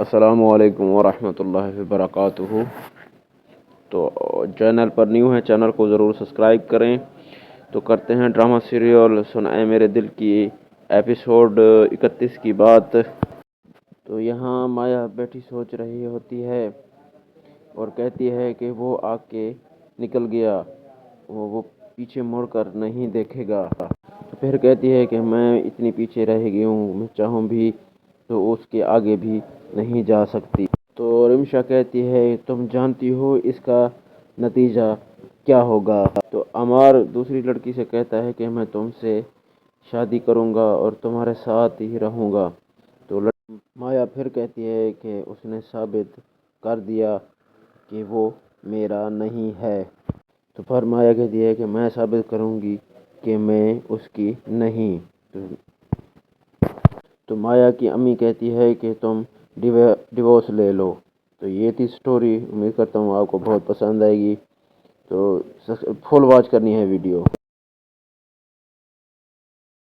السلام علیکم ورحمۃ اللہ وبرکاتہ۔ تو چینل پر نیو ہیں، چینل کو ضرور سبسکرائب کریں۔ تو کرتے ہیں ڈرامہ سیریل سن اے میرے دل کی ایپیسوڈ 31 کی بات۔ تو یہاں مایا بیٹھی سوچ رہی ہوتی ہے اور کہتی ہے کہ وہ آ کے نکل گیا، وہ پیچھے مڑ کر نہیں دیکھے گا۔ پھر کہتی ہے کہ میں اتنی پیچھے رہ گئی ہوں، میں چاہوں بھی تو اس کے آگے بھی نہیں جا سکتی۔ تو رمشا کہتی ہے تم جانتی ہو اس کا نتیجہ کیا ہوگا؟ تو عمار دوسری لڑکی سے کہتا ہے کہ میں تم سے شادی کروں گا اور تمہارے ساتھ ہی رہوں گا۔ تو مایا پھر کہتی ہے کہ اس نے ثابت کر دیا کہ وہ میرا نہیں ہے۔ تو پھر مایا کہتی ہے کہ میں ثابت کروں گی کہ میں اس کی نہیں۔ تو مایا کی امی کہتی ہے کہ تم ڈیورس لے لو۔ تو یہ تھی سٹوری، امید کرتا ہوں آپ کو بہت پسند آئے گی۔ تو فل واچ کرنی ہے ویڈیو۔